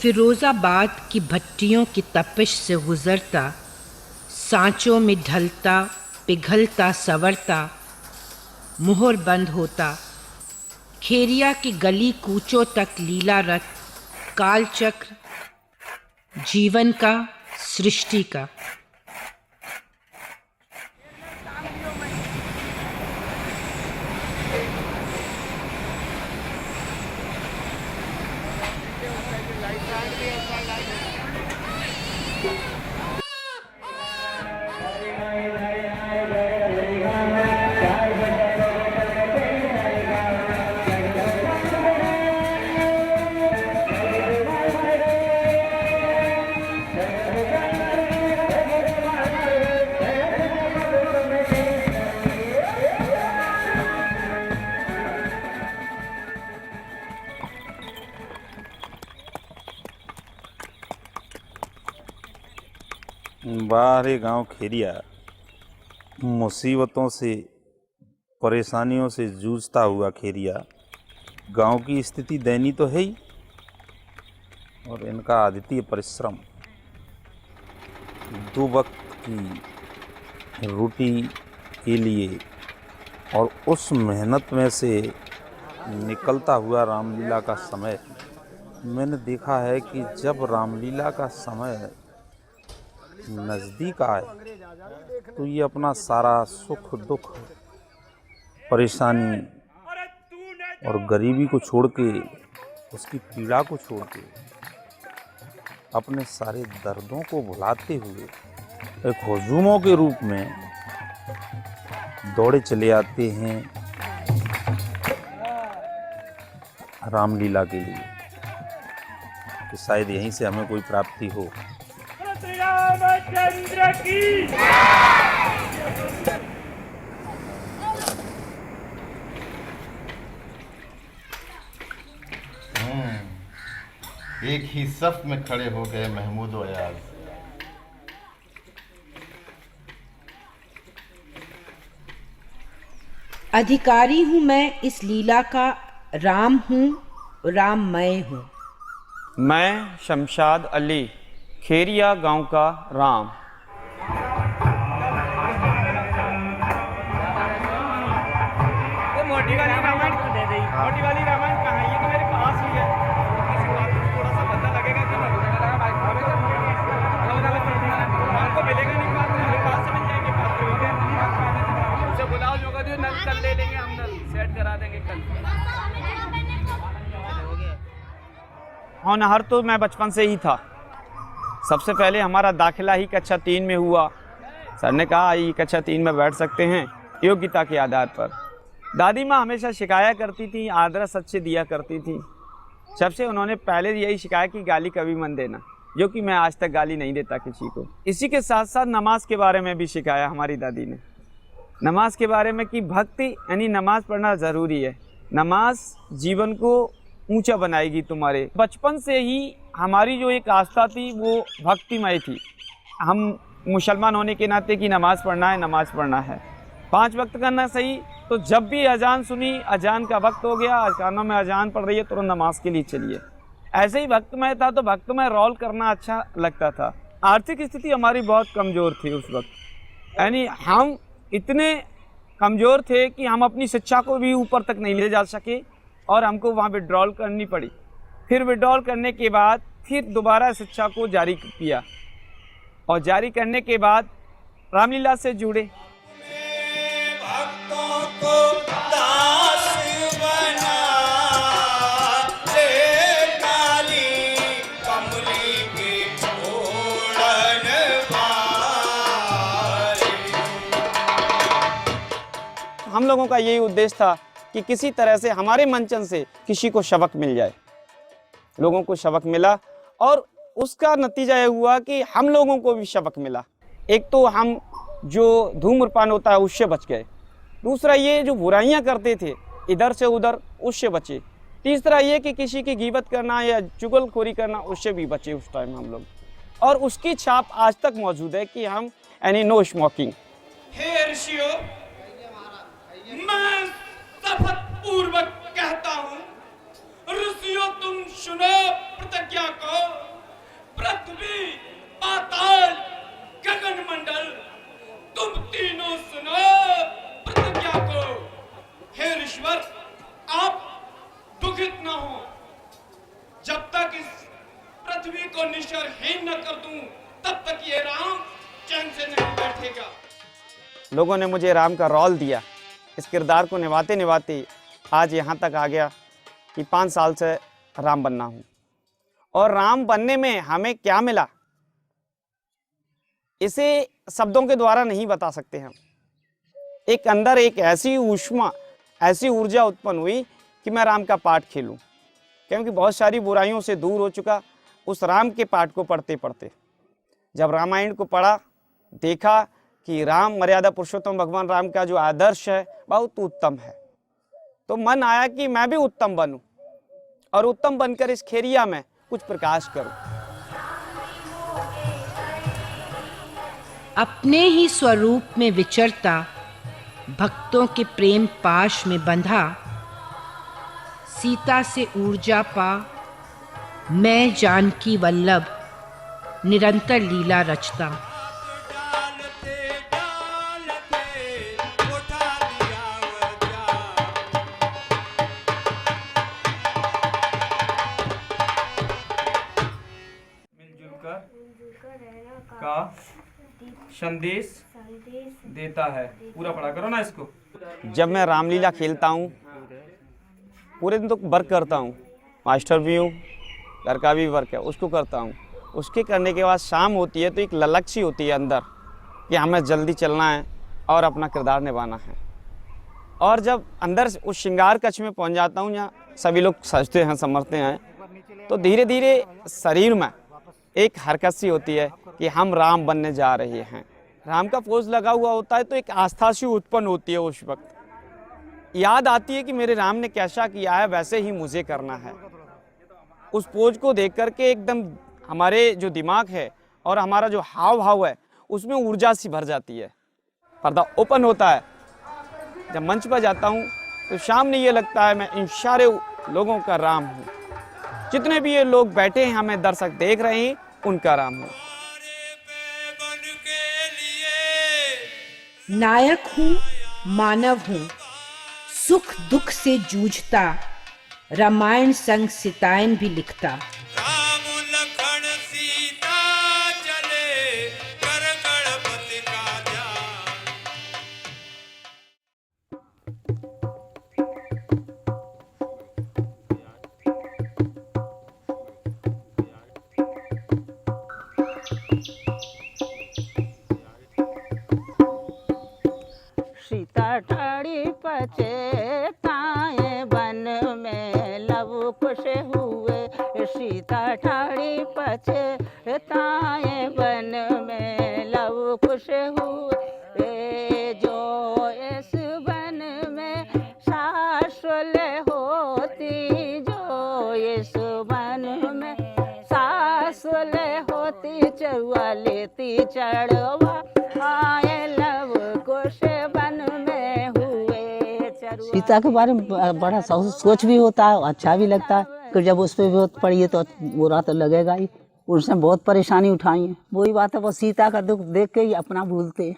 फिरोज़ाबाद की भट्टियों की तपिश से गुज़रता, सांचों में ढलता, पिघलता, संवरता, मुहर बंद होता, खेरिया की गली कूचों तक लीला रथ, कालचक्र जीवन का, सृष्टि का। बाहरी गांव खेरिया मुसीबतों से, परेशानियों से जूझता हुआ खेरिया। गांव की स्थिति दयनीय तो है ही, और इनका अद्वितीय परिश्रम, दो वक्त की रोटी के लिए और उस मेहनत में से निकलता हुआ रामलीला का समय। मैंने देखा है कि जब रामलीला का समय नज़दीक आए तो ये अपना सारा सुख दुख, परेशानी और गरीबी को छोड़ के, उसकी पीड़ा को छोड़ के, अपने सारे दर्दों को भुलाते हुए एक हुजूमों के रूप में दौड़े चले आते हैं रामलीला के लिए, कि शायद यहीं से हमें कोई प्राप्ति हो। रामचंद्र की एक ही सफ में खड़े हो गए महमूद और अयाज। अधिकारी हूँ मैं इस लीला का, राम हूँ, राममय हूँ। मैं शमशाद अली, खेरिया गांव का राम। मोटी वाली रामायण दे दी। मोटी वाली रामायण कहाँ है? ये तो मेरे पास ही है। किसी बात को थोड़ा सा पता लगेगा कि आपको मिलेगा नहीं, बात मेरे पास से मिल जाएंगे। बात उसे बुलाओ, जो कर नल कल ले लेंगे, हम नल सेट करा देंगे कल। होनहार तो मैं बचपन से ही था। सबसे पहले हमारा दाखिला ही कक्षा 3 में हुआ। सर ने कहा ये कक्षा 3 में बैठ सकते हैं योग्यता के आधार पर। दादी माँ हमेशा शिकाया करती थी, आदर सच्चे दिया करती थी। सबसे उन्होंने पहले यही शिकाया कि गाली कभी मत देना, जो कि मैं आज तक गाली नहीं देता किसी को। इसी के साथ साथ नमाज के बारे में भी शिकाया हमारी दादी ने, नमाज के बारे में कि भक्ति यानी नमाज पढ़ना ज़रूरी है। नमाज जीवन को ऊंचा बनाएगी तुम्हारे। बचपन से ही हमारी जो एक आस्था थी वो भक्तिमय थी। हम मुसलमान होने के नाते कि नमाज पढ़ना है, नमाज पढ़ना है, 5 वक्त करना सही। तो जब भी अजान सुनी, अजान का वक्त हो गया, कानों में अजान पड़ रही है, तुरंत नमाज के लिए चलिए। ऐसे ही भक्तमय था, तो भक्तमय रोल करना अच्छा लगता था। आर्थिक स्थिति हमारी बहुत कमज़ोर थी उस वक्त, यानी हम इतने कमज़ोर थे कि हम अपनी शिक्षा को भी ऊपर तक नहीं ले जा सके और हमको वहाँ विड्रॉल करनी पड़ी। फिर विड्रॉल करने के बाद फिर दोबारा शिक्षा को जारी किया, और जारी करने के बाद रामलीला से जुड़े। भक्तों को दास बना ले, काली कमली की ओढ़न वाली। हम लोगों का यही उद्देश्य था कि किसी तरह से हमारे मंचन से किसी को सबक मिल जाए। लोगों को सबक मिला और उसका नतीजा ये हुआ कि हम लोगों को भी सबक मिला। एक तो हम जो धूम्रपान होता है उससे बच गए, दूसरा ये जो बुराइयां करते थे इधर से उधर उससे बचे, तीसरा ये कि किसी की गीबत करना या चुगलखोरी करना उससे भी बचे उस टाइम हम लोग। और उसकी छाप आज तक मौजूद है कि हम यानी नो स्मोकिंग। हे ऋषियों, मैं शपथ पूर्वक कहता हूँ, ऋषियों तुम सुनो, प्रतिज्ञा को पृथ्वी पाताल गगन मंडल तुम तीनों सुनो प्रतिज्ञा को। हे ईश्वर आप दुखित न हो, जब तक इस पृथ्वी को निश्चरहीन न कर दूं तब तक ये राम चैन से नहीं बैठेगा। लोगों ने मुझे राम का रोल दिया। इस किरदार को निभाते निभाते आज यहाँ तक आ गया कि 5 साल से राम बनना हूँ। और राम बनने में हमें क्या मिला इसे शब्दों के द्वारा नहीं बता सकते हम। एक अंदर एक ऐसी ऊष्मा, ऐसी ऊर्जा उत्पन्न हुई कि मैं राम का पाठ खेलूं, क्योंकि बहुत सारी बुराइयों से दूर हो चुका उस राम के पाठ को पढ़ते पढ़ते। जब रामायण को पढ़ा, देखा कि राम मर्यादा पुरुषोत्तम भगवान राम का जो आदर्श है बहुत उत्तम है, तो मन आया कि मैं भी उत्तम बनूं और उत्तम बनकर इस खेरिया में कुछ प्रकाश करूं। अपने ही स्वरूप में विचरता, भक्तों के प्रेम पाश में बंधा, सीता से ऊर्जा पा, मैं जानकी वल्लभ निरंतर लीला रचता। डालते डालते उठा लिया वजा। मिलजुल कर का संदेश देता है। पूरा पढ़ा करो ना इसको। जब मैं रामलीला खेलता हूँ पूरे दिन तो वर्क करता हूँ, मास्टर भी हूँ, घर का भी वर्क है उसको करता हूँ। उसके करने के बाद शाम होती है तो एक ललक सी होती है अंदर कि हमें जल्दी चलना है और अपना किरदार निभाना है। और जब अंदर उस श्रृंगार कक्ष में पहुँच जाता हूँ जहाँ सभी लोग सजते हैं समरते हैं, तो धीरे धीरे शरीर में एक हरकत सी होती है कि हम राम बनने जा रहे हैं। राम का पोज लगा हुआ होता है तो एक आस्था सी उत्पन्न होती है। उस वक्त याद आती है कि मेरे राम ने कैसा किया है वैसे ही मुझे करना है। उस पोज को देख करके एकदम हमारे जो दिमाग है और हमारा जो हाव भाव है उसमें ऊर्जा सी भर जाती है। पर्दा ओपन होता है। जब मंच पर जाता हूँ तो सामने ये लगता है मैं इन सारे लोगों का राम हूँ। जितने भी ये लोग बैठे हैं हमें दर्शक देख रहे हैं उनका राम हूँ। नायक हूँ, मानव हूँ, सुख दुख से जूझता, रामायण संग सितायन भी लिखता। राम लखन सीता चले कर गणपति का ध्यान। सीता ठाड़ी पछताए वन में लव कुश हुए। सीता ठाड़ी पछताए वन में लव कुश हुए। जो इस वन में सासुल होती, जो इस वन में सासुल होती, चरुआ लेती चढ़वा आए लव कुश वन में हुए। सीता के बारे में बड़ा सोच भी होता है, अच्छा भी लगता है कि जब उस पर विपत पड़ी है तो बुरा तो लगेगा ही। उसने बहुत परेशानी उठाई है। वही बात है, वो सीता का दुख देख के ही अपना भूलते हैं।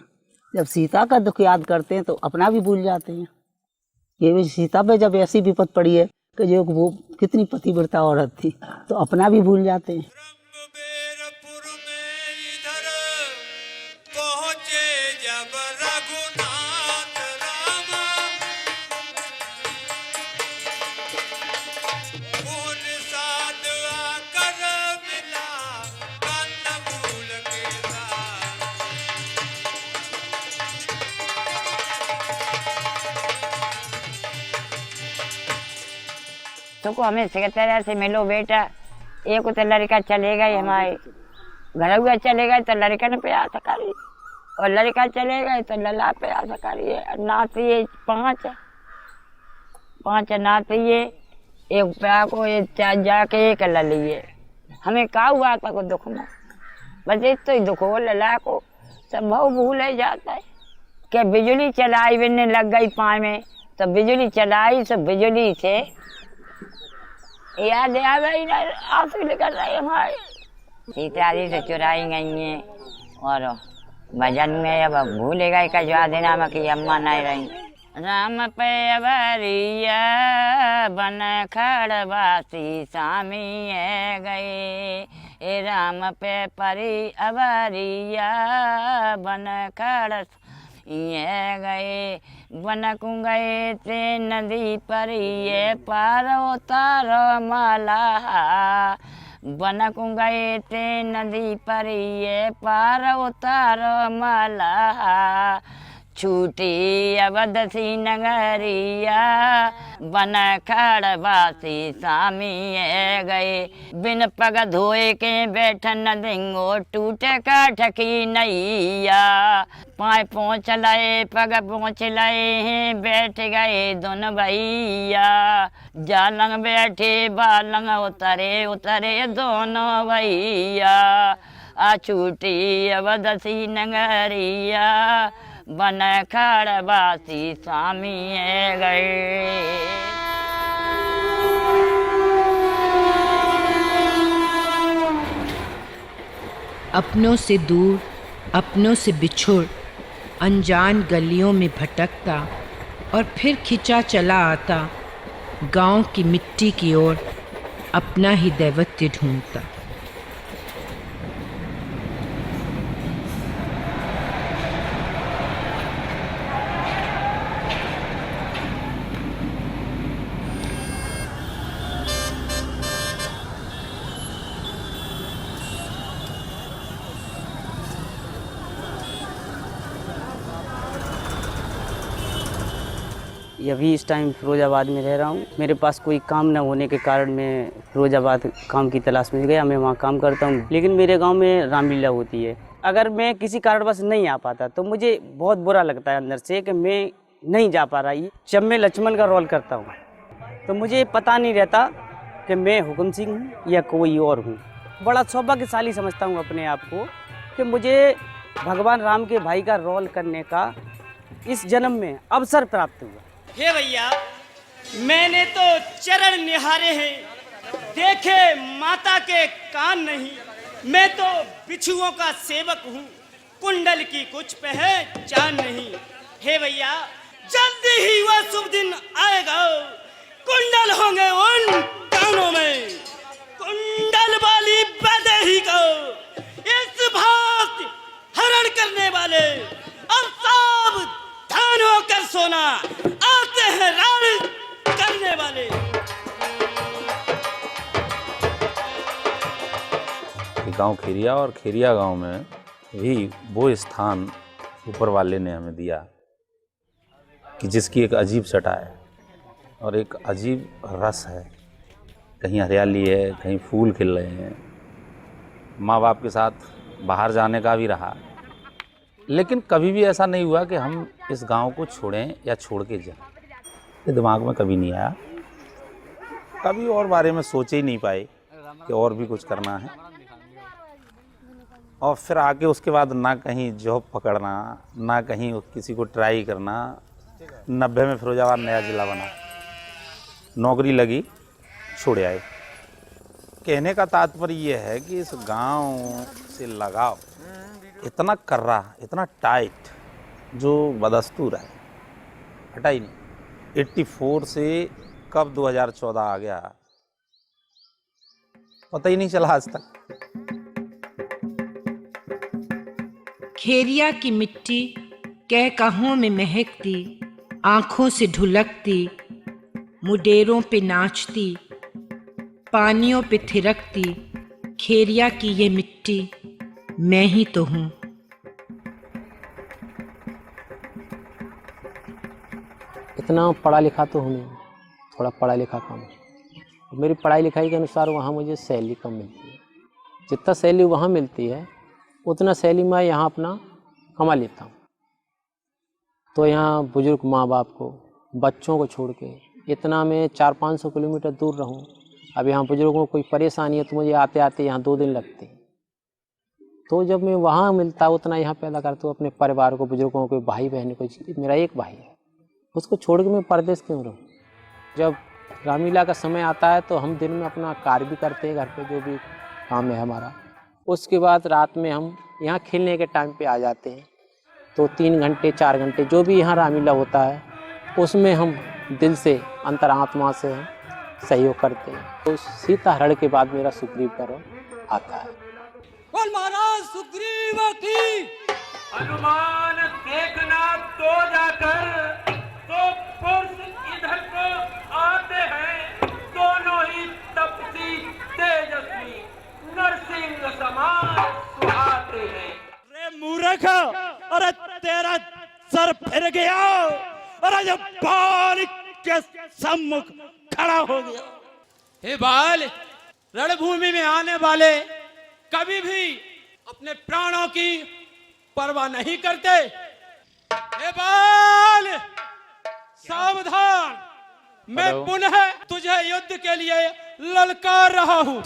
जब सीता का दुख याद करते हैं तो अपना भी भूल जाते हैं। ये भी सीता पे जब ऐसी विपत पड़ी है कि जो वो कितनी पतिव्रता औरत थी, तो अपना भी भूल जाते हैं। ब्रह्मबेरपुर में इधर पहुंचे जब रघुनाथ राम, खून साथ आकर मिला कंदमूल के साथ। सबको हमें सेक्रेटरी से मिलो बेटा। एक तो लड़का चले गए, हमारे घर हुआ चले गए तो लड़का ने प्रयास करी, और लड़का चले गए तो लला प्रयास करिए। नाती 5 नाती, एक प्या को ये जाके एक ललिए। हमें का हुआ था को दुख में, बस इतना ही दुख हो। लला को सब भाव भूल ही जाता है कि बिजली चलाई बिनने लग गई पाए में, तो बिजली चलाई तो बिजली से याद आ गई ना, आंसू निकल रहे हमारे। सीता जी से चुराई गई हैं और भजन में अब भूल गए का याद नाम की अम्मा नहीं रही। राम पे अवरिया बन खड़वासी स्वामी गए, ए राम पे परी अवरिया बन खड़ ये गए, बनकू गए ते नदी पर ये पार उतार माला, बनकू गए ते नदी पर ये पार उतार माला, छूटी अवधसी नगरिया बन खड़वासी स्वामी गए, बिन पग धोए के बैठन देंगो टूटे काठ की नैया, पाए पहुँच लाए पग पहुँच लाए हैं बैठ गए दोनों भैया, जालंग बैठे बालंग उतरे उतरे दोनों भैया, आ छूटी अवधसी नगरिया बन खड़वासी स्वामी गए। अपनों से दूर, अपनों से बिछुड़, अनजान गलियों में भटकता और फिर खिंचा चला आता, गांव की मिट्टी की ओर अपना ही दैवत्य ढूंढता। अभी इस टाइम फिरोजाबाद में रह रहा हूँ। मेरे पास कोई काम न होने के कारण मैं फिरोजाबाद काम की तलाश में गया। मैं वहाँ काम करता हूँ, लेकिन मेरे गांव में रामलीला होती है। अगर मैं किसी कारणवश नहीं आ पाता तो मुझे बहुत बुरा लगता है अंदर से कि मैं नहीं जा पा रही। जब मैं लक्ष्मण का रोल करता हूँ तो मुझे पता नहीं रहता कि मैं हुक्म सिंह हूँ या कोई और हूँ। बड़ा सौभाग्यशाली समझता हूँ अपने आप को कि मुझे भगवान राम के भाई का रोल करने का इस जन्म में अवसर प्राप्त हुआ। हे भैया, मैंने तो चरण निहारे हैं, देखे माता के कान नहीं। मैं तो बिच्छुओं का सेवक हूँ, कुंडल की कुछ पहचान नहीं। हे भैया, जल्दी ही वह शुभ दिन आएगा, कुंडल होंगे उन कानों में, कुंडल वाली बदेही को इस भात हरण करने वाले अब सब धान होकर सोना आते हैं राण करने वाले। गांव खेरिया और खेरिया गांव में भी वो स्थान ऊपर वाले ने हमें दिया कि जिसकी एक अजीब सटा है और एक अजीब रस है। कहीं हरियाली है, कहीं फूल खिल रहे हैं। माँ बाप के साथ बाहर जाने का भी रहा, लेकिन कभी भी ऐसा नहीं हुआ कि हम इस गांव को छोड़ें या छोड़ के जाएं। ये दिमाग में कभी नहीं आया। कभी और बारे में सोचे ही नहीं पाए कि और भी कुछ करना है। और फिर आके उसके बाद ना कहीं जॉब पकड़ना, ना कहीं किसी को ट्राई करना। 90 में फिरोजाबाद नया ज़िला बना, नौकरी लगी, छोड़ आए। कहने का तात्पर्य ये है कि इस गांव से लगाव इतना कर्रा, इतना टाइट, जो बदस्तूर है, हटा ही नहीं। 84 से कब 2014 आ गया पता ही नहीं चला आज तक। खेरिया की मिट्टी कहकहों में महकती, आंखों से ढुलकती, मुडेरों पे नाचती, पानियों पे थिरकती। खेरिया की ये मिट्टी मैं ही तो हूँ। इतना पढ़ा लिखा तो हूँ नहीं, थोड़ा पढ़ा लिखा कम है। मेरी पढ़ाई लिखाई के अनुसार वहाँ मुझे सैलरी कम मिलती है। जितना सैलरी वहाँ मिलती है उतना सैलरी मैं यहाँ अपना कमा लेता हूँ। तो यहाँ बुजुर्ग माँ बाप को, बच्चों को छोड़ के इतना मैं 400-500 किलोमीटर दूर रहूँ। अब यहाँ बुजुर्गों को कोई परेशानी है तो मुझे आते आते यहाँ 2 दिन लगते हैं। तो जब मैं वहाँ मिलता उतना यहाँ पैदा करता हूँ अपने परिवार को, बुजुर्गों को, भाई बहन को। मेरा एक भाई है, उसको छोड़ के मैं परदेश क्यों रहूँ। जब रामलीला का समय आता है तो हम दिन में अपना कार्य भी करते हैं, घर पे जो भी काम है हमारा। उसके बाद रात में हम यहाँ खेलने के टाइम पे आ जाते हैं, तो 3 घंटे 4 घंटे जो भी यहाँ रामलीला होता है उसमें हम दिल से अंतरात्मा से हम सहयोग करते हैं। तो सीताहरण के बाद मेरा सुग्रीव पर्व आता है। बोल महाराज सुग्रीव की। हनुमान देखना तो जाकर तो पुरुष इधर को आते हैं, दोनों ही तपसी तेजस्वी नरसिंह समान सुहाते हैं। रे मूर्ख, अरे तेरा सर फिर गया, अरे जब बाल के सम्मुख खड़ा हो गया। हे बाल, रणभूमि में आने वाले कभी भी अपने प्राणों की परवाह नहीं करते। हे बाल, सावधान, मैं पुनः तुझे युद्ध के लिए ललकार रहा हूं।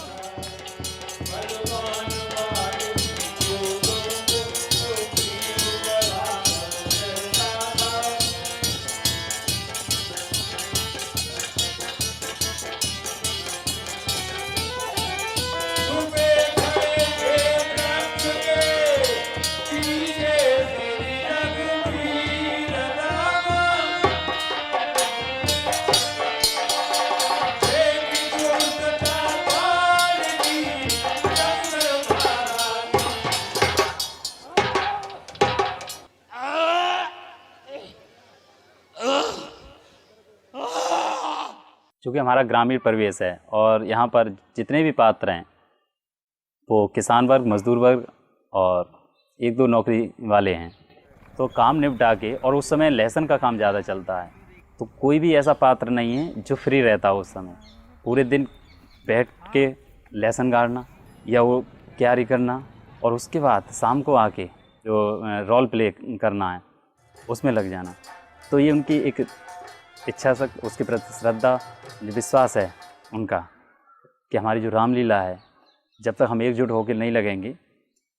चूँकि हमारा ग्रामीण परिवेश है और यहाँ पर जितने भी पात्र हैं वो किसान वर्ग, मजदूर वर्ग और 1-2 नौकरी वाले हैं, तो काम निपटा के, और उस समय लहसुन का काम ज़्यादा चलता है, तो कोई भी ऐसा पात्र नहीं है जो फ्री रहता हो उस समय। पूरे दिन बैठ के लहसुन गाड़ना या वो क्यारी करना, और उसके बाद शाम को आके जो रोल प्ले करना है उसमें लग जाना। तो ये उनकी एक इच्छा से, उसके प्रति श्रद्धा, विश्वास है उनका कि हमारी जो रामलीला है, जब तक हम एकजुट होकर नहीं लगेंगे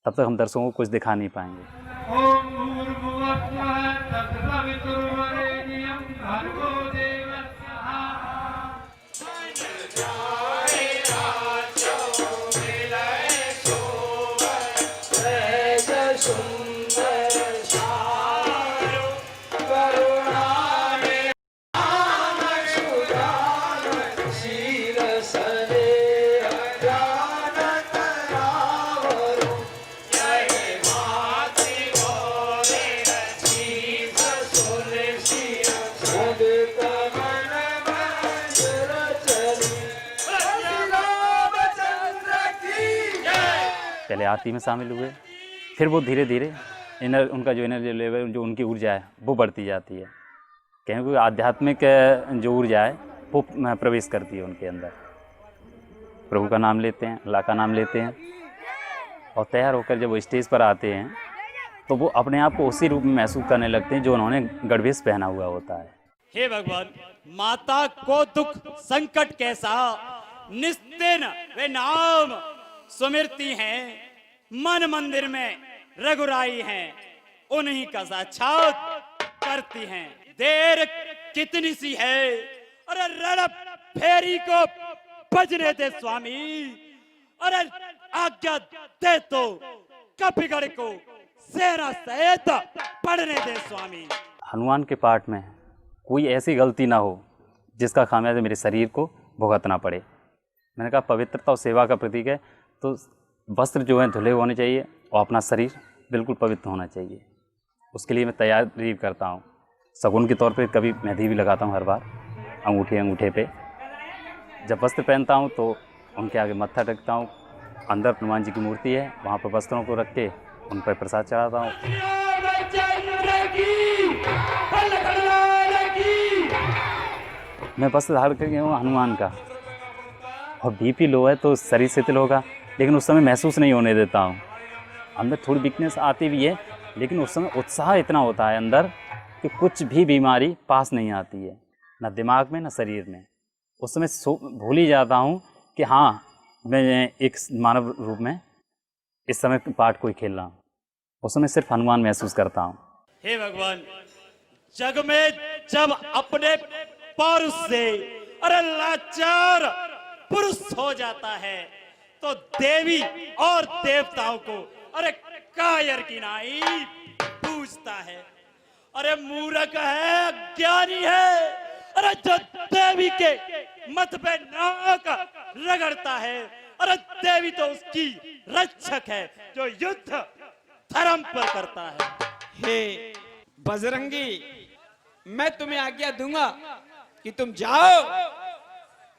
तब तक हम दर्शकों को कुछ दिखा नहीं पाएंगे। पहले आरती में शामिल हुए, फिर वो धीरे धीरे उनका जो एनर्जी लेवल, जो उनकी ऊर्जा है वो बढ़ती जाती है, क्योंकि आध्यात्मिक जो ऊर्जा है वो प्रवेश करती है उनके अंदर। प्रभु का नाम लेते हैं, अल्लाह का नाम लेते हैं, और तैयार होकर जब वो स्टेज पर आते हैं तो वो अपने आप को उसी रूप में महसूस करने लगते हैं जो उन्होंने गढ़वेश पहना हुआ होता है। हे भगवान, माता को दुख संकट कैसा, निस्दिन वे नाम सुमिरती हैं, मन मंदिर में रघुराई हैं, उन्हीं का साक्षात करती हैं। देर कितनी सी है, अरे रण फेरी को बजने दे स्वामी, अरे आज्ञा दे तो कपिगढ़ को सेना सहित पढ़ने दे स्वामी। हनुमान के पाठ में कोई ऐसी गलती ना हो जिसका खामियाजा मेरे शरीर को भुगतना पड़े। मैंने कहा पवित्रता और सेवा का प्रतीक है, तो वस्त्र जो है धुले होने चाहिए और अपना शरीर बिल्कुल पवित्र होना चाहिए। उसके लिए मैं तैयारी करता हूँ। शगुन के तौर पे कभी मेहंदी भी लगाता हूँ हर बार, अंगूठे पे। जब वस्त्र पहनता हूँ तो उनके आगे मत्था टेकता हूँ। अंदर हनुमान जी की मूर्ति है, वहाँ पर वस्त्रों को रख के उन पर प्रसाद चढ़ाता हूँ। मैं वस्त्र धारण करके हूँ हनुमान का, और बीपी लो है तो शरीर शिथिल होगा, लेकिन उस समय महसूस नहीं होने देता हूँ। अंदर थोड़ी वीकनेस आती भी है, लेकिन उस समय उत्साह इतना होता है अंदर कि कुछ भी बीमारी पास नहीं आती है, ना दिमाग में ना शरीर में। उस समय भूल ही जाता हूँ कि हाँ, मैं एक मानव रूप में इस समय पाठ कोई खेल रहा हूँ। उस समय सिर्फ हनुमान महसूस करता हूँ। हे भगवान, जग में जब अपने पौरुष से, अरे लाचार पुरुष हो जाता है तो देवी और देवताओं को अरे कायर की नाई पूछता है। अरे मूर्ख है, ज्ञानी है, अरे जो देवी के मत पे नाक रगड़ता है, अरे देवी तो उसकी रक्षक है जो युद्ध धर्म पर करता है। हे बजरंगी, मैं तुम्हें आज्ञा दूंगा कि तुम जाओ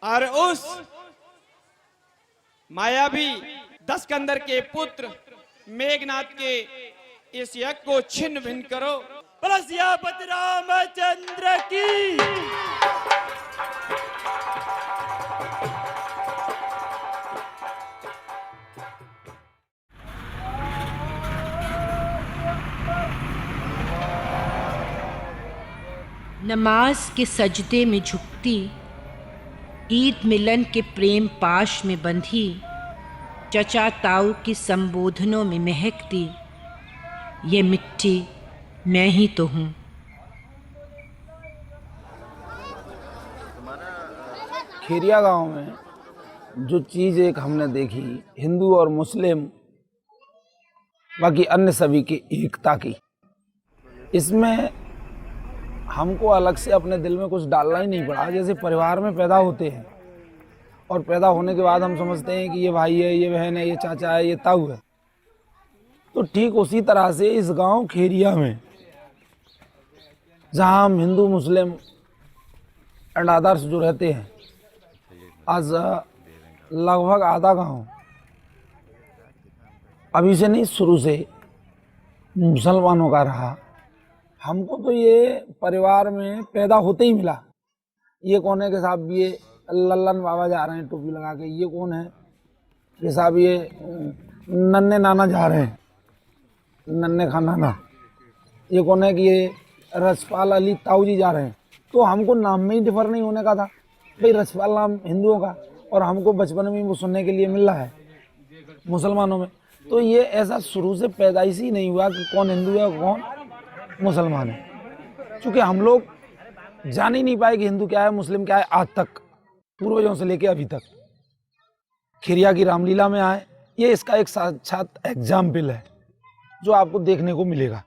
और उस मायावी दशकंदर के पुत्र मेघनाथ के इस यज्ञ को छिन्न भिन्न करो। सियापति रामचंद्र की। नमाज के सजदे में झुकती, ईद मिलन के प्रेम पाश में बंधी, चचा ताऊ की संबोधनों में महकती, ये मिट्टी मैं ही तो हूँ। खेरिया गांव में जो चीज़ एक हमने देखी, हिंदू और मुस्लिम बाकी अन्य सभी की एकता की, इसमें हमको अलग से अपने दिल में कुछ डालना ही नहीं पड़ा। जैसे परिवार में पैदा होते हैं और पैदा होने के बाद हम समझते हैं कि ये भाई है, ये बहन है, ये चाचा है, ये ताऊ है, तो ठीक उसी तरह से इस गांव खेरिया में जहां हम हिंदू मुस्लिम एंड अदर्स जो रहते हैं, आज लगभग आधा गांव अभी से नहीं शुरू से मुसलमानों का रहा। हमको तो ये परिवार में पैदा होते ही मिला। ये कौन है कि साहब ये लल्लन बाबा जा रहे हैं टोपी लगा के, ये कौन है कि साहब ये नन्हे नाना जा रहे हैं, नन्हे खान नाना, ये कौन है कि ये रसपाल अली ताऊ जी जा रहे हैं। तो हमको नाम में ही डिफर नहीं होने का था भाई, रसपाल नाम हिंदुओं का और हमको बचपन में वो सुनने के लिए मिल रहा है मुसलमानों में। तो ये ऐसा शुरू से पैदाइश ही नहीं हुआ कि कौन हिंदू है कौन मुसलमान है, क्योंकि हम लोग जान ही नहीं पाए कि हिंदू क्या है मुस्लिम क्या है आज तक, पूर्वजों से लेके अभी तक। खिरिया की रामलीला में आए, ये इसका एक साक्षात एग्जाम्पल है जो आपको देखने को मिलेगा।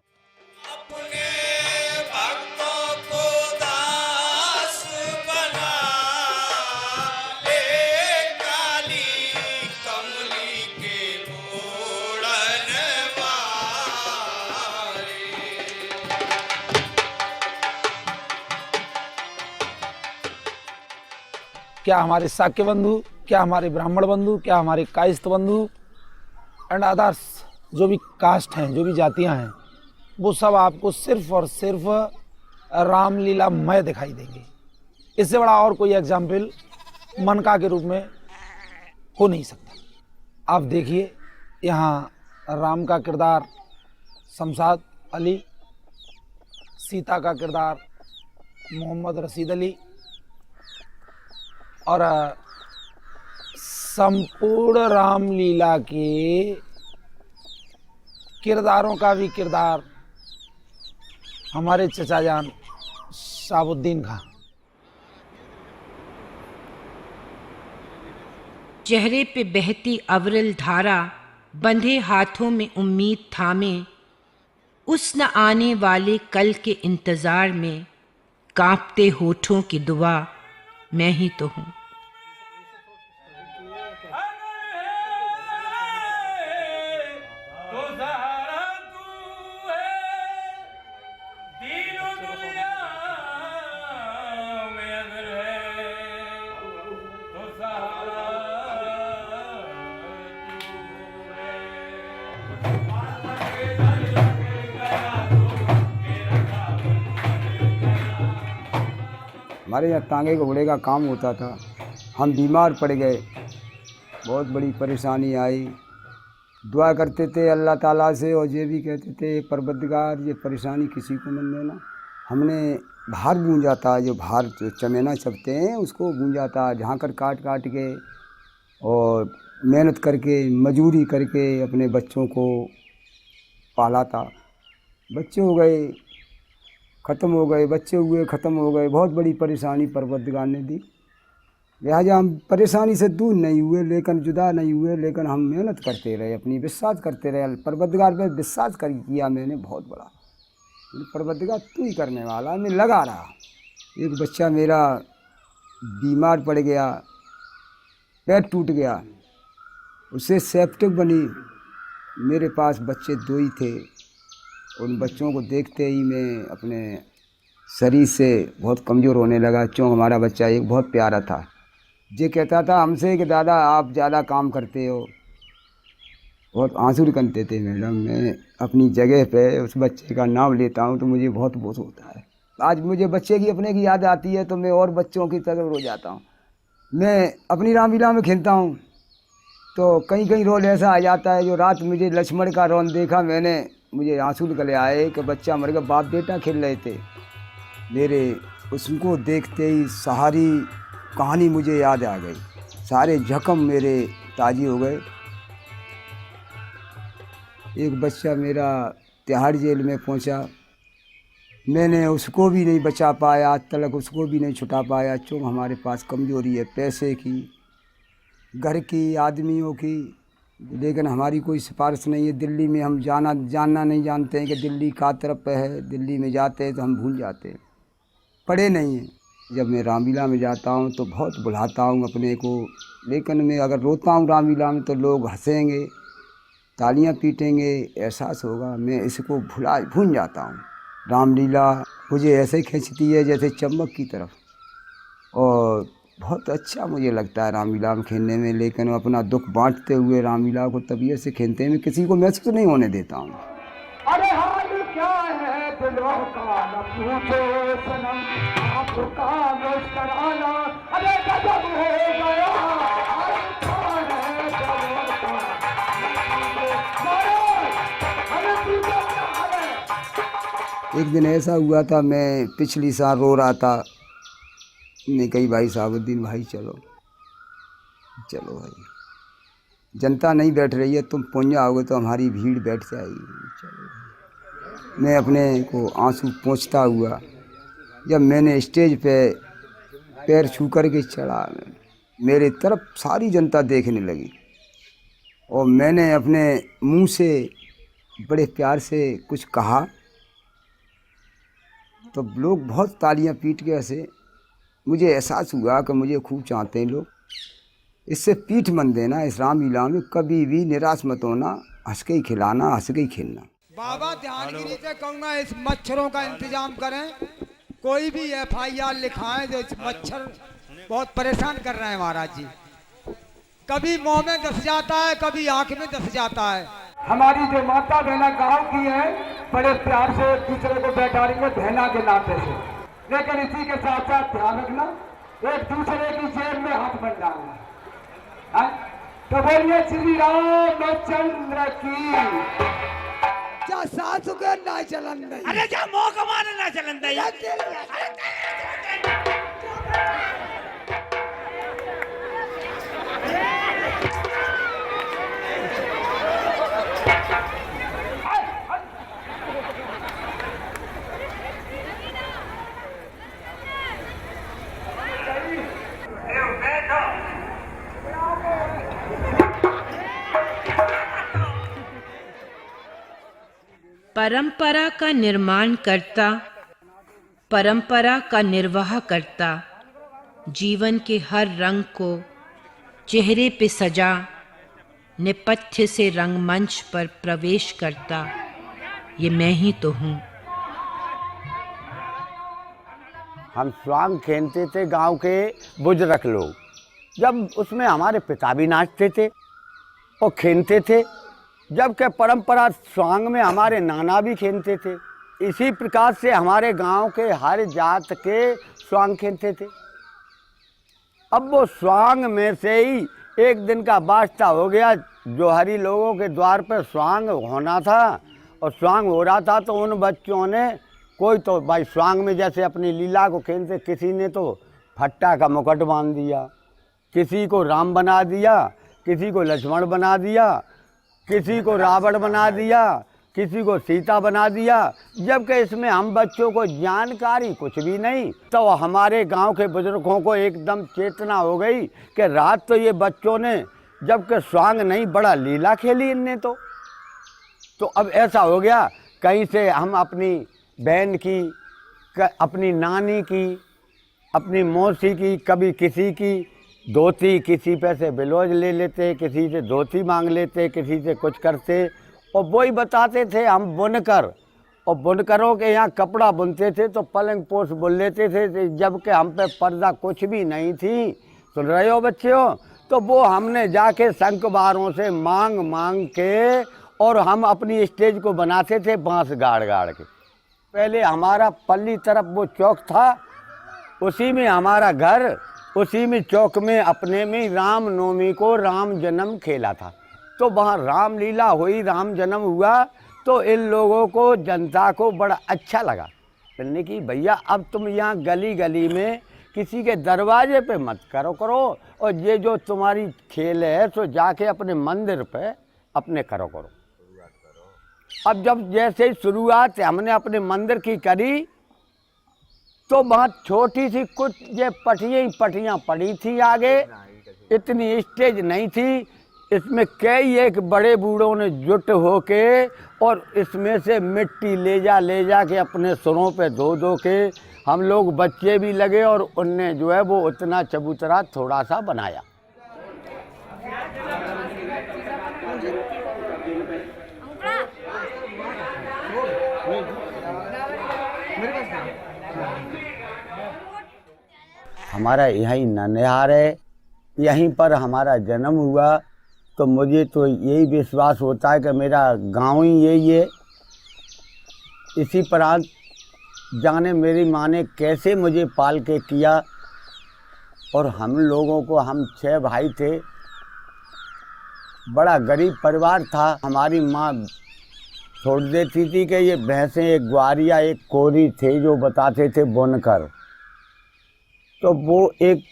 क्या हमारे शाक्य बंधु, क्या हमारे ब्राह्मण बंधु, क्या हमारे कायस्थ बंधु एंड अदर्स जो भी कास्ट हैं, जो भी जातियां हैं, वो सब आपको सिर्फ और सिर्फ रामलीला मय दिखाई देंगे। इससे बड़ा और कोई एग्जाम्पल मनका के रूप में हो नहीं सकता। आप देखिए यहाँ राम का किरदार शमशाद अली, सीता का किरदार मोहम्मद रशीद अली, और संपूर्ण रामलीला के किरदारों का भी किरदार हमारे चचा जान शाहबुद्दीन खां। चेहरे पे बहती अविरल धारा, बंधे हाथों में उम्मीद थामे, उस न आने वाले कल के इंतजार में, कांपते होठों की दुआ मैं ही तो हूँ। हमारे यहाँ टांगे घोड़े का काम होता था, हम बीमार पड़ गए, बहुत बड़ी परेशानी आई। दुआ करते थे अल्लाह ताला से और ये भी कहते थे परवरदिगार ये परेशानी किसी को मत देना। हमने भार गूंजा था, जो भार जो चमेना चबते हैं उसको गूंजा था, झांकर काट काट के और मेहनत करके मजूरी करके अपने बच्चों को पाला था। बच्चे हो गए ख़त्म हो गए, बच्चे हुए ख़त्म हो गए, बहुत बड़ी परेशानी परवरदिगार ने दी। लिहाजा हम परेशानी से दूर नहीं हुए, लेकिन जुदा नहीं हुए, लेकिन हम मेहनत करते रहे, अपनी विश्वास करते रहे। परवरदिगार पे विश्वास किया मैंने बहुत बड़ा। परवरदिगार तू ही करने वाला, मैं लगा रहा। एक बच्चा मेरा बीमार पड़ गया, पैर टूट गया, उससे सेप्टिक बनी। मेरे पास बच्चे 2 ही थे। उन बच्चों को देखते ही मैं अपने शरीर से बहुत कमज़ोर होने लगा। क्यों, हमारा बच्चा एक बहुत प्यारा था। ये कहता था हमसे कि दादा आप ज़्यादा काम करते हो। बहुत आंसू निकलते थे मैडम। मैं अपनी जगह पे उस बच्चे का नाम लेता हूँ तो मुझे बहुत बोझ होता है। आज मुझे बच्चे की अपने की याद आती है तो मैं और बच्चों की तरफ रो जाता हूँ। मैं अपनी रामलीला में खेलता हूँ तो कहीं कहीं रोल ऐसा आ जाता है। जो रात मुझे लक्ष्मण का रोल देखा मैंने, मुझे आंसू निकले आए कि बच्चा मर गया, बाप बेटा खेल रहे थे मेरे। उसको देखते ही सारी कहानी मुझे याद आ गई, सारे जख्म मेरे ताज़ी हो गए। एक बच्चा मेरा तिहाड़ जेल में पहुंचा, मैंने उसको भी नहीं बचा पाया, आज तक उसको भी नहीं छुटा पाया। क्यों, हमारे पास कमज़ोरी है पैसे की, घर की, आदमियों की, लेकिन हमारी कोई सिफारिश नहीं है। दिल्ली में हम जानना नहीं जानते हैं कि दिल्ली का तरफ पे है। दिल्ली में जाते हैं तो हम भूल जाते हैं, पढ़े नहीं हैं। जब मैं रामलीला में जाता हूँ तो बहुत बुलाता हूँ अपने को, लेकिन मैं अगर रोता हूँ रामलीला में तो लोग हंसेंगे, तालियां पीटेंगे, एहसास होगा। मैं इसको भूल जाता हूँ। रामलीला मुझे ऐसे खींचती है जैसे चम्मक की तरफ, और बहुत अच्छा मुझे लगता है रामलीला में खेलने में। लेकिन अपना दुख बांटते हुए रामलीला को तबीयत से खेलते हैं, मैं किसी को महसूस नहीं होने देता हूँ। अरे हाल क्या है दिलों का न पूछो सनम, आपका मुस्कुराना अरे गजब हो गया। हाल क्या है दिलों का अरे पूछो क्या हाल है। एक दिन ऐसा हुआ था, मैं पिछली साल रो रहा था। मैं कही भाई साहबुद्दीन भाई चलो भाई, जनता नहीं बैठ रही है, तुम पहुँच जाओगे तो हमारी भीड़ बैठ जाएगी, चलो। मैं अपने को आंसू पोंछता हुआ जब मैंने स्टेज पे पैर छू कर के चढ़ा, मेरे तरफ सारी जनता देखने लगी और मैंने अपने मुंह से बड़े प्यार से कुछ कहा तो लोग बहुत तालियां पीट के हंसे। मुझे एहसास हुआ कि मुझे खूब चाहते हैं लोग। इससे पीठ मत देना, इस रामलीला में कभी भी निराश मत होना, हंस के ही खिलाना, हंस के ही खेलना। बाबा ध्यानगिरी से कहूँगा इस मच्छरों का इंतजाम करें, कोई भी FIR लिखाएं जो इस मच्छर बहुत परेशान कर रहे हैं महाराज जी। कभी मुंह में धस जाता है, कभी आंख में धस जाता है। हमारी जो माता बहना गांव की है, बड़े प्यार से एक दूसरे को बैठाएंगे बहना के नाते से, लेकिन इसी के साथ साथ ध्यान रखना एक दूसरे की जेब में हाथ मत डालना। तो बोलिए श्री रामचंद्र की। जा सासु के ना चलन नहीं, अरे जा मोह कमाने ना चलन दे। परंपरा का निर्माण करता, परंपरा का निर्वाह करता, जीवन के हर रंग को चेहरे पे सजा, नेपथ्य से रंगमंच पर प्रवेश करता, ये मैं ही तो हूँ। हम स्वांग खेलते थे गांव के बुजुर्ग लोग, जब उसमें हमारे पिता भी नाचते थे और खेलते थे, जबकि परंपरा स्वांग में हमारे नाना भी खेलते थे। इसी प्रकार से हमारे गांव के हर जात के स्वांग खेलते थे। अब वो स्वांग में से ही एक दिन का वास्ता हो गया, जो हरी लोगों के द्वार पर स्वांग होना था और स्वांग हो रहा था, तो उन बच्चों ने कोई तो भाई स्वांग में जैसे अपनी लीला को खेलते, किसी ने तो फट्टा का मुकुट बांध दिया, किसी को राम बना दिया, किसी को लक्ष्मण बना दिया, किसी को रावण बना दिया, किसी को सीता बना दिया, जबकि इसमें हम बच्चों को जानकारी कुछ भी नहीं। तो हमारे गांव के बुजुर्गों को एकदम चेतना हो गई कि रात तो ये बच्चों ने, जबकि स्वांग नहीं, बड़ा लीला खेली इनने तो अब ऐसा हो गया, कहीं से हम अपनी बहन की, अपनी नानी की, अपनी मौसी की, कभी किसी की धोती, किसी पे से ब्लाउज ले लेते, किसी से धोती मांग लेते, किसी से कुछ करते, और वही बताते थे हम बुनकर, और बुनकरों के यहाँ कपड़ा बुनते थे तो पलंग पोष बुन लेते थे, जबकि हम पे पर्दा कुछ भी नहीं थी। सुन रहे हो बच्चों? तो वो हमने जाके शंखबारों से मांग मांग के, और हम अपनी स्टेज को बनाते थे बांस गाड़ गाड़ के। पहले हमारा पल्ली तरफ वो चौक था, उसी में हमारा घर, उसी में चौक में अपने में रामनवमी को राम जन्म खेला था। तो वहाँ रामलीला हुई, राम जन्म हुआ, तो इन लोगों को, जनता को बड़ा अच्छा लगा। कहने की भैया अब तुम यहाँ गली गली में किसी के दरवाजे पे मत करो, और ये जो तुम्हारी खेल है तो जाके अपने मंदिर पे अपने करो। अब जब जैसे शुरुआत हमने अपने मंदिर की करी, तो वहाँ छोटी सी कुछ ये पटियाँ पड़ी थी आगे, इतनी स्टेज नहीं थी। इसमें कई एक बड़े बूढ़ों ने जुट होके, और इसमें से मिट्टी ले जा के अपने सुरों पे धो के, हम लोग बच्चे भी लगे, और उनने जो है वो उतना चबूतरा थोड़ा सा बनाया। हमारा यहीं ननिहाल है, यहीं पर हमारा जन्म हुआ, तो मुझे तो यही विश्वास होता है कि मेरा गांव ही यही है। इसी प्रांत जाने मेरी माँ ने कैसे मुझे पाल के किया, और हम लोगों को, हम 6 भाई थे, बड़ा गरीब परिवार था। हमारी माँ छोड़ देती थी कि ये भैंसें, एक ग्वारिया एक कोरी थे जो बताते थे बुनकर, तो वो एक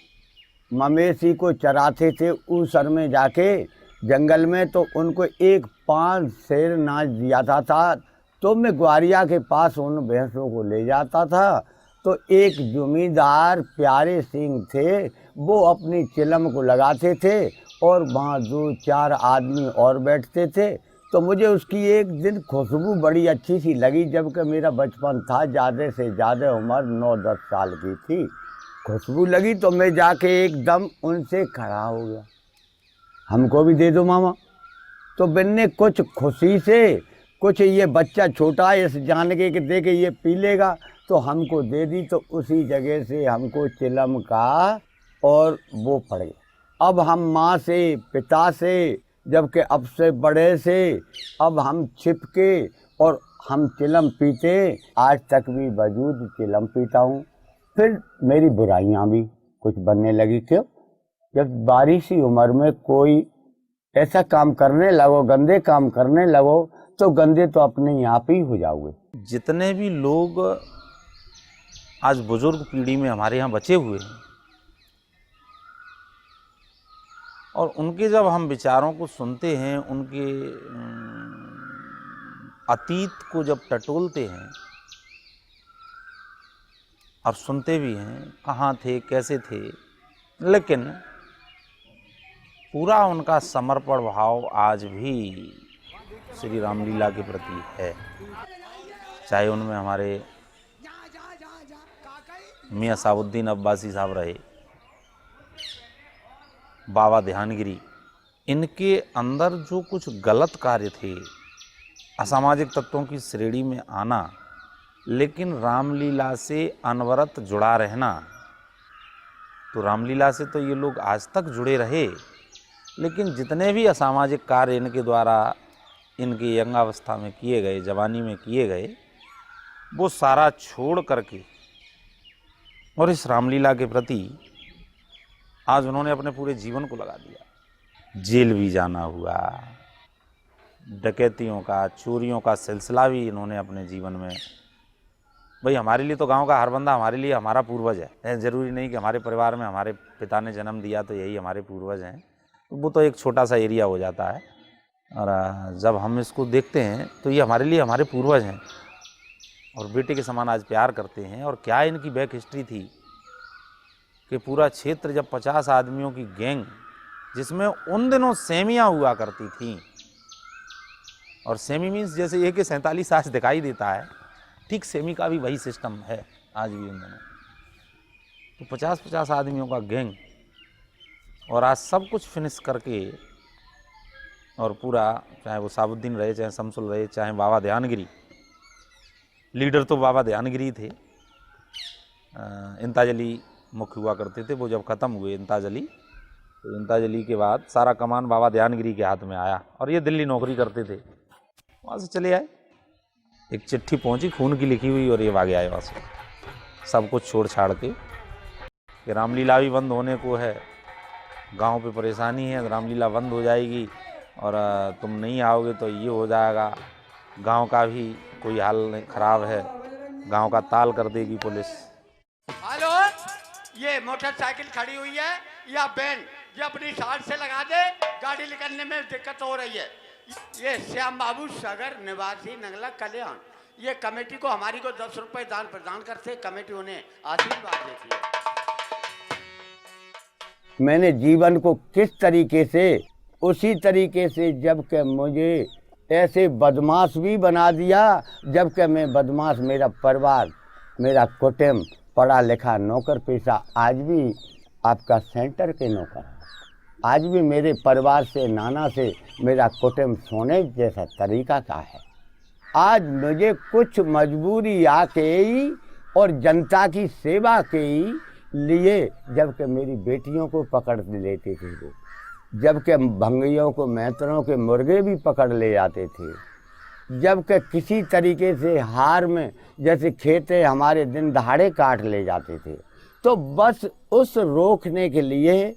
मवेशी को चराते थे ऊसर में जाके जंगल में, तो उनको एक 5 शेर नाच दिया था। तो मैं ग्वारिया के पास उन भैंसों को ले जाता था, तो एक जमींदार प्यारे सिंह थे, वो अपनी चिलम को लगाते थे, और वहाँ 2-4 आदमी और बैठते थे। तो मुझे उसकी एक दिन खुशबू बड़ी अच्छी सी लगी, जबकि मेरा बचपन था, ज़्यादा से ज़्यादा उम्र 9-10 साल की थी। खुशबू लगी तो मैं जाके एकदम उनसे खड़ा हो गया, हमको भी दे दो मामा। तो मैंने कुछ खुशी से, कुछ ये बच्चा छोटा है इस जान के दे के ये पी लेगा, तो हमको दे दी। तो उसी जगह से हमको चिलम का और वो पड़ गया। अब हम माँ से, पिता से, जबकि अब से बड़े से, अब हम छिप के और हम चिलम पीते, आज तक भी वजूद चिलम पीता हूँ। फिर मेरी बुराइयाँ भी कुछ बनने लगी। क्यों? जब 12 सी उम्र में कोई ऐसा काम करने लगो, गंदे काम करने लगो, तो गंदे तो अपने आप ही हो जाओगे। जितने भी लोग आज बुजुर्ग पीढ़ी में हमारे यहाँ बचे हुए हैं, और उनके जब हम विचारों को सुनते हैं, उनके अतीत को जब टटोलते हैं और सुनते भी हैं कहाँ थे, कैसे थे, लेकिन पूरा उनका समर्पण भाव आज भी श्री रामलीला के प्रति है। चाहे उनमें हमारे मियाँ साबुद्दीन अब्बासी साहब रहे, बाबा ध्यानगिरी, इनके अंदर जो कुछ गलत कार्य थे, असामाजिक तत्वों की श्रेणी में आना, लेकिन रामलीला से अनवरत जुड़ा रहना, तो रामलीला से तो ये लोग आज तक जुड़े रहे, लेकिन जितने भी असामाजिक कार्य इनके द्वारा इनकी यंगावस्था में किए गए, जवानी में किए गए, वो सारा छोड़ करके और इस रामलीला के प्रति आज उन्होंने अपने पूरे जीवन को लगा दिया। जेल भी जाना हुआ, डकैतियों का, चोरियों का सिलसिला भी इन्होंने अपने जीवन में, भाई हमारे लिए तो गांव का हर बंदा हमारे लिए हमारा पूर्वज है। ज़रूरी नहीं कि हमारे परिवार में हमारे पिता ने जन्म दिया तो यही हमारे पूर्वज हैं, वो तो एक छोटा सा एरिया हो जाता है। और जब हम इसको देखते हैं तो ये हमारे लिए हमारे पूर्वज हैं और बेटे के समान आज प्यार करते हैं। और क्या इनकी बैक हिस्ट्री थी कि पूरा क्षेत्र जब 50 आदमियों की गैंग, जिसमें उन दिनों सेमियाँ हुआ करती थीं, और सेमी मीन्स जैसे AK-47 आज दिखाई देता है, ठीक सेमी का भी वही सिस्टम है आज भी उन दिनों। तो 50-50 आदमियों का गैंग, और आज सब कुछ फिनिश करके, और पूरा, चाहे वो साबुद्दीन रहे, चाहे शमसुल रहे, चाहे बाबा ध्यानगिरी, लीडर तो बाबा ध्यानगिरी थे। इंताज अली मुख्य हुआ करते थे। वो जब ख़त्म हुए इंताज अली, तो इंताज अली के बाद सारा कमान बाबा ध्यानगिरी के हाथ में आया और ये दिल्ली नौकरी करते थे। वहाँ से चले आए, एक चिट्ठी पहुँची खून की लिखी हुई, और ये भागे आए वहाँ से सब कुछ छोड़ छाड़ के कि रामलीला भी बंद होने को है, गांव पे परेशानी है, रामलीला बंद हो जाएगी और तुम नहीं आओगे तो ये हो जाएगा, गांव का भी कोई हाल ख़राब है, गांव का ताल कर देगी पुलिस। हेलो, ये मोटरसाइकिल खड़ी हुई है या वैन, ये अपनी साइड से लगा दे, गाड़ी निकलने में दिक्कत हो रही है। ये श्याम बाबू सागर निवासी नगला कल्याण, ये कमेटी को हमारी को 10 रुपए दान प्रदान करते, कमेटी उन्हें आशीर्वाद देती है। मैंने जीवन को किस तरीके से, उसी तरीके से जबकि मुझे ऐसे बदमाश भी बना दिया, जबकि मैं बदमाश, मेरा परिवार, मेरा कुटुंब पढ़ा लिखा नौकर पेशा, आज भी आपका सेंटर के नौकर, आज भी मेरे परिवार से, नाना से मेरा कुटुंब सोने जैसा तरीका का है। आज मुझे कुछ मजबूरी आके ही और जनता की सेवा के ही लिए, जबकि मेरी बेटियों को पकड़ लेते थे वो, जबकि भंगियों को, मैतरों के मुर्गे भी पकड़ ले जाते थे, जबकि किसी तरीके से हार में जैसे खेते हमारे दिन दहाड़े काट ले जाते थे। तो बस उस रोकने के लिए,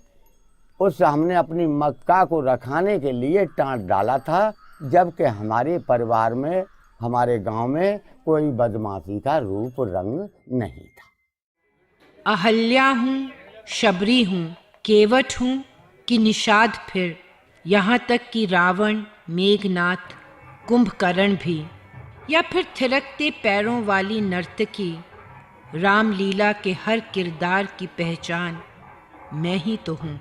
उस हमने अपनी मक्का को रखाने के लिए टाँट डाला था, जबकि हमारे परिवार में, हमारे गांव में कोई बदमाशी का रूप रंग नहीं था। अहल्या हूँ, शबरी हूँ, केवट हूँ कि निषाद, फिर यहाँ तक कि रावण, मेघनाथ, कुंभकर्ण भी, या फिर थिरकते पैरों वाली नर्तकी, रामलीला के हर किरदार की पहचान मैं ही तो हूँ।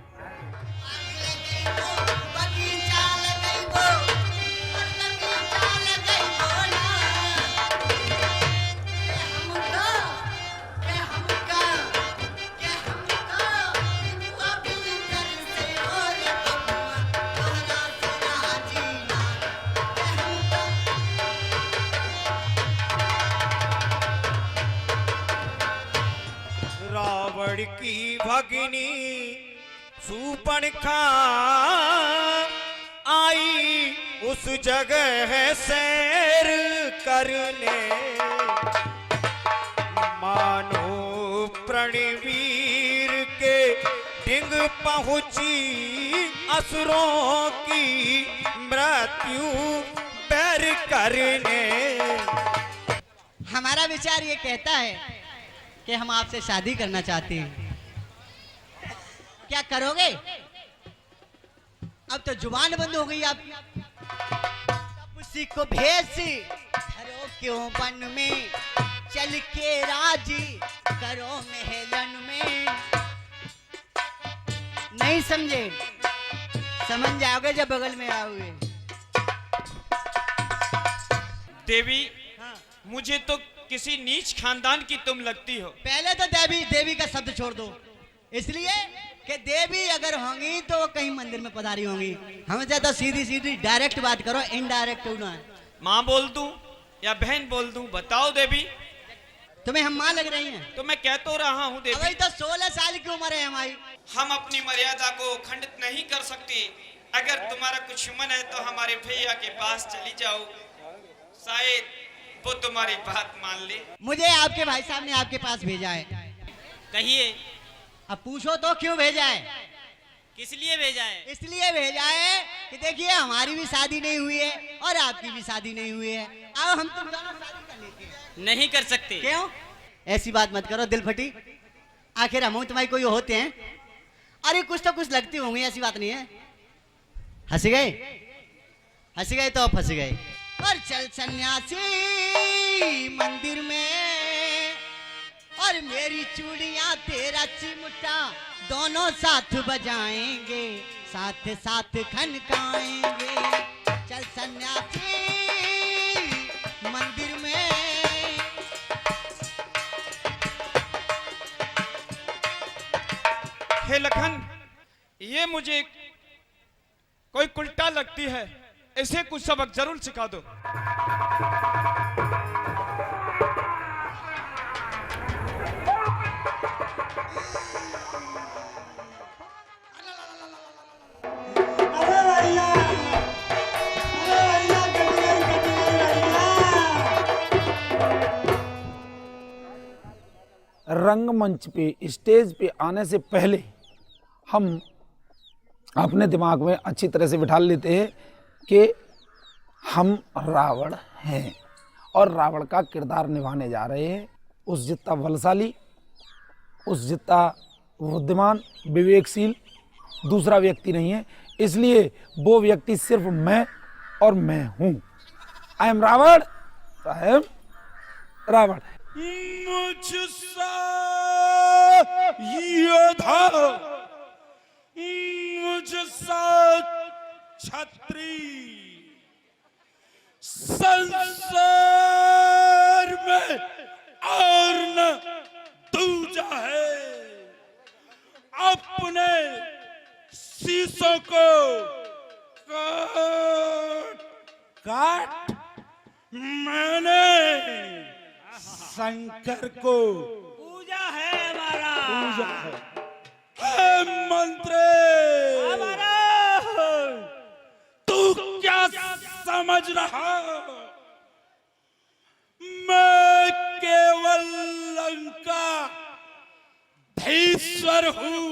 रावण की भगिनी सूर्पणखा आई उस जगह सैर करने, मानो प्रणवीर के डिंग पहुंची असुरों की मृत्यु पैर करने। हमारा विचार ये कहता है कि हम आपसे शादी करना चाहते हैं, क्या करोगे? अब तो जुबान बंद हो गई आप। उसी को भेज धरो क्यों वन में, चल के राजी करो महलन में। नहीं समझे? समझ जाओगे जब बगल में आओगे। देवी, मुझे तो किसी नीच खानदान की तुम लगती हो। पहले तो देवी देवी का शब्द छोड़ दो, इसलिए कि देवी अगर होंगी तो वो कहीं मंदिर में पधारी होंगी। हमसे तो सीधी सीधी डायरेक्ट बात करो, इनडायरेक्ट ना। माँ बोल दूं या बहन बोल दूं, बताओ देवी। तुम्हें हम माँ लग रही हैं? तो मैं कह तो रहा हूँ देवी। अभी तो 16 साल की उम्र है हमारी। हम अपनी मर्यादा को खंडित नहीं कर सकते। अगर तुम्हारा कुछ मन है तो हमारे भैया के पास चली जाओ, शायद वो तुम्हारी बात मान ले। मुझे आपके भाई साहब ने आपके पास भेजा है। कहिए। अब पूछो तो क्यों भेजा है? किस लिए भेजा है? इसलिए भेजा है कि देखिए हमारी भी शादी नहीं हुई है और आपकी भी शादी नहीं हुई है। अब हम तुम दोनों शादी कर लेते हैं। नहीं कर सकते। क्यों? ऐसी बात मत करो दिल फटी, आखिर हम तुम्हारी कोई होते हैं? अरे कुछ तो कुछ लगती होंगी, ऐसी बात नहीं है। हंस गए? फंस गए तो फंस गए। और चल सन्यासी मंदिर में, और मेरी चूड़ियां तेरा चिमटा, दोनों साथ बजाएंगे, साथ साथ खनकाएंगे। चल सन्यासी मंदिर में। हे लखन, ये मुझे कोई उल्टा लगती है, इसे कुछ सबक जरूर सिखा दो। रंगमंच पे, स्टेज पे आने से पहले हम अपने दिमाग में अच्छी तरह से बिठा लेते हैं कि हम रावण हैं और रावण का किरदार निभाने जा रहे हैं। उस जितना बलशाली, उस जितना बुद्धिमान, विवेकशील दूसरा व्यक्ति नहीं है, इसलिए वो व्यक्ति सिर्फ मैं और मैं हूँ। I am Ravan, I am Ravan. मुझसा योद्धा, मुझसा छत्री, संसार में और न दूजा है। अपने शीशों को काट मैंने शंकर को पूजा है हमारा, पूजा है। हे मंत्री, तू क्या समझ रहा? मैं केवल लंका धीश्वर हूँ।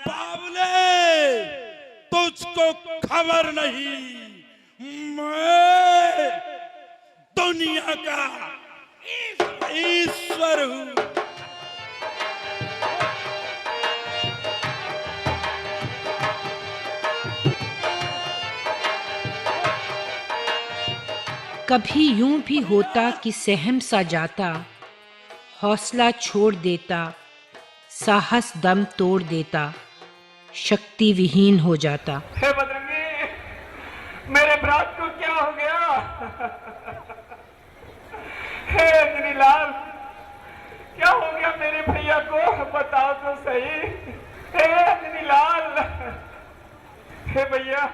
बाबले, तुझको खबर नहीं, मैं दुनिया का ईश्वर हूँ। कभी यूं भी होता कि सहम सा जाता, हौसला छोड़ देता, साहस दम तोड़ देता, शक्ति विहीन हो जाता। हे बजरंगी, मेरे ब्रात को क्या हो गया? हे अंजनी लाल, क्या हो गया मेरे भैया को? बताओ तो सही। हे अंजनी लाल, हे भैया।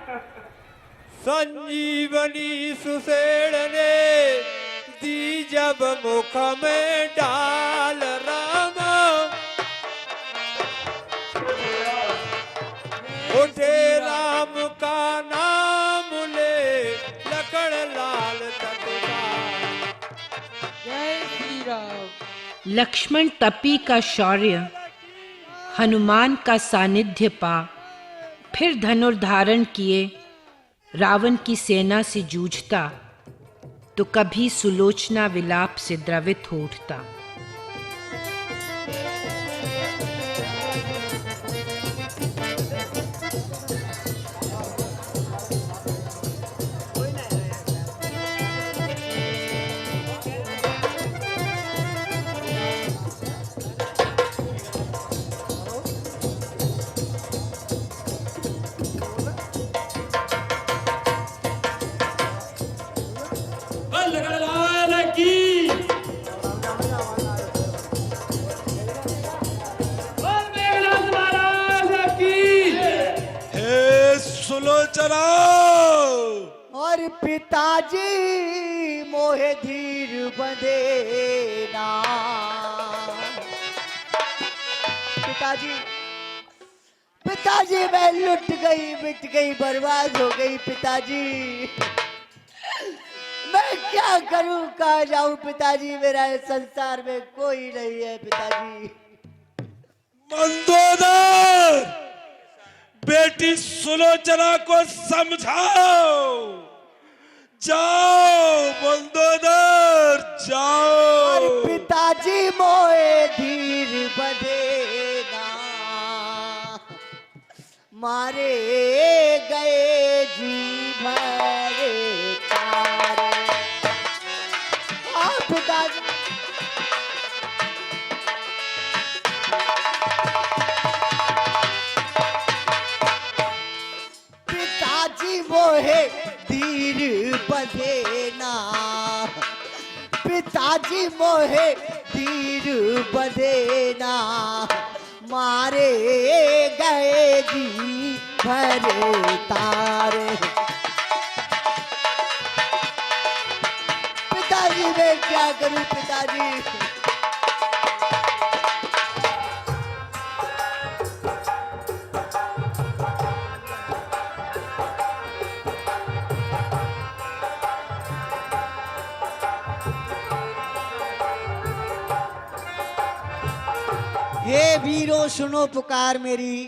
संजीवनी सुसेड़ ने दी जब मुख में डाल, राम उठे राम का नाम ले, लकड़ लाल तत्काल। जय श्री राम। लक्ष्मण तपी का शौर्य, हनुमान का सानिध्य पा, फिर धनुर्धारण किए रावण की सेना से जूझता, तो कभी सुलोचना विलाप से द्रवित हो उठता। और पिताजी मोहे धीर बंधे ना। पिताजी, पिताजी मैं लुट गई, मिट गई, बर्बाद हो गई। पिताजी मैं क्या करूं, कहाँ जाऊं? पिताजी मेरा इस संसार में कोई नहीं है। पिताजी मंदोदर, बेटी सुलोचना को समझाओ। जाओ मंदोदर, जाओ। पिताजी मोए धीर बंधे ना, मारे गए जी भर। बधेना, पिताजी मोहे तीर बधेना, मारे गए जी भरे तारे। पिताजी मैं क्या करूं पिताजी। हे वीरों सुनो पुकार मेरी,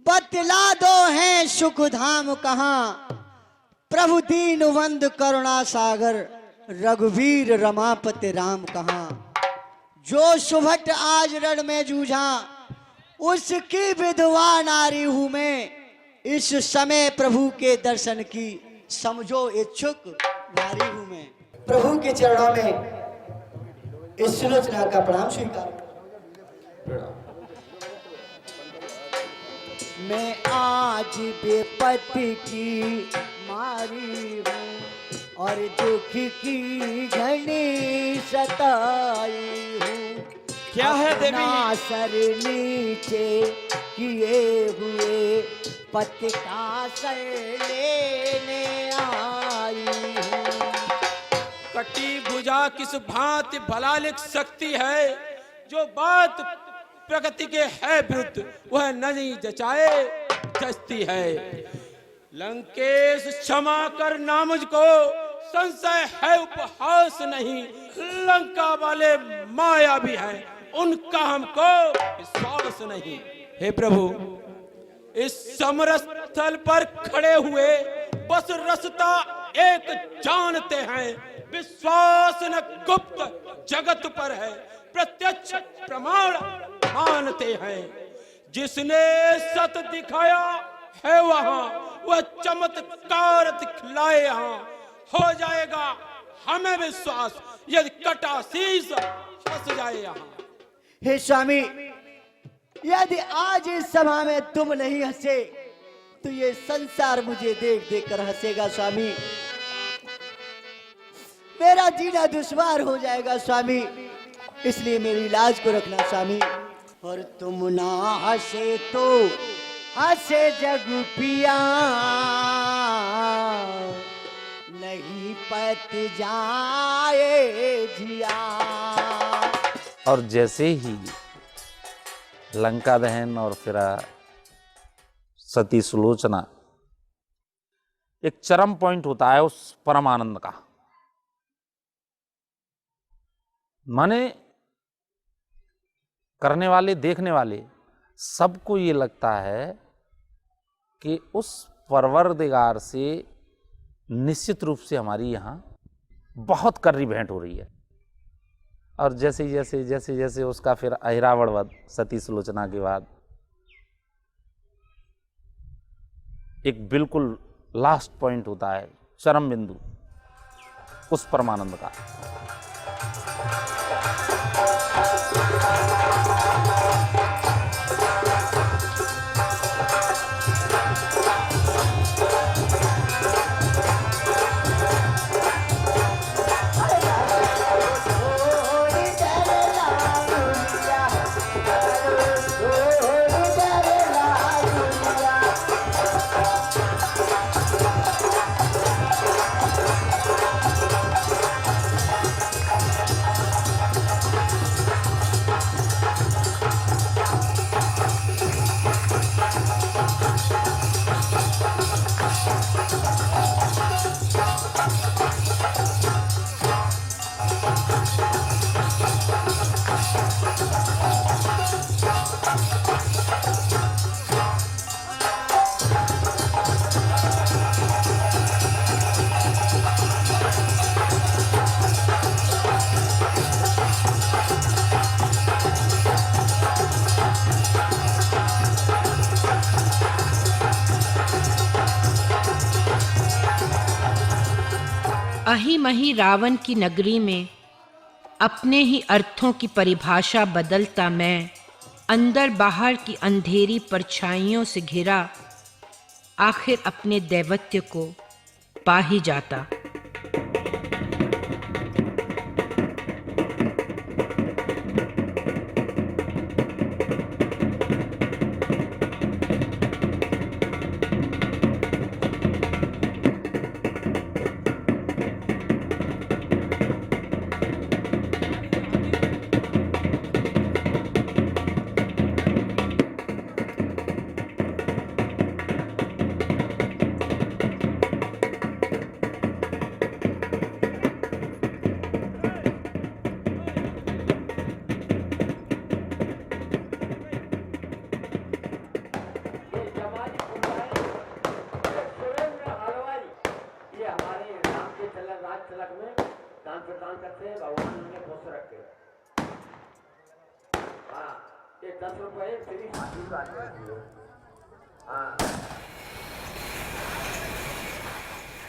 बतला दो है सुख धाम कहाँ, प्रभु दीनवंद करुणा सागर, रघुवीर रमापति राम कहाँ। जो सुभट आज रण में जूझा, उसकी विधवा नारी हूँ मैं, इस समय प्रभु के दर्शन की समझो इच्छुक नारी हूँ मैं। प्रभु के चरणों में इस सुलोचना का प्रणाम स्वीकार। मैं आज बेपत्ति की मारी हूँ और दुख की घनी सताई हूँ। क्या है देवी? अपना सर नीचे किए हुए पति का सर लेने आई हूँ। कटी भुजा किस भांति भला लिख सकती है, जो बात प्रगति के है विरुद्ध वह नहीं जचाए जचती है। लंकेश क्षमा कर ना मुझको, संशय है उपहास नहीं, लंका वाले माया भी है, उनका हमको विश्वास नहीं। हे प्रभु, इस समरस्थल पर खड़े हुए बस रसता एक जानते हैं, विश्वास न गुप्त जगत पर है, प्रत्यक्ष प्रमाण मानते हैं। जिसने सत दिखाया है वहां, वह चमत्कार दिखलाए यहाँ, हो जाएगा हमें विश्वास यदि कटा शीश फंस जाए यहाँ। हे स्वामी, यदि आज इस सभा में तुम नहीं हंसे तो ये संसार मुझे देख देख कर हंसेगा स्वामी। मेरा जीना दुश्वार हो जाएगा स्वामी, इसलिए मेरी लाज को रखना स्वामी। और तुम ना हंसे तो हंसे जग पिया, नहीं पत जाए जिया। और जैसे ही लंका दहन और फिर सती सुलोचना, एक चरम पॉइंट होता है उस परम आनंद का। माने करने वाले देखने वाले सबको ये लगता है कि उस परवरदिगार से निश्चित रूप से हमारी यहाँ बहुत कर्री भेंट हो रही है। और जैसे जैसे जैसे जैसे उसका फिर अहिरावण सती सुलोचना के बाद एक बिल्कुल लास्ट पॉइंट होता है, चरम बिंदु उस परमानंद का। अहिमहि रावण की नगरी में अपने ही अर्थों की परिभाषा बदलता मैं, अंदर बाहर की अंधेरी परछाइयों से घिरा, आखिर अपने दैवत्य को पा ही जाता।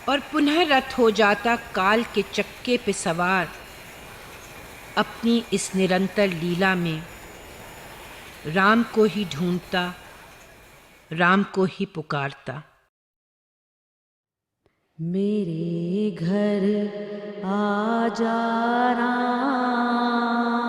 और पुनः रथ हो जाता काल के चक्के पे सवार, अपनी इस निरंतर लीला में राम को ही ढूंढता, राम को ही पुकारता। मेरे घर आ जा राम,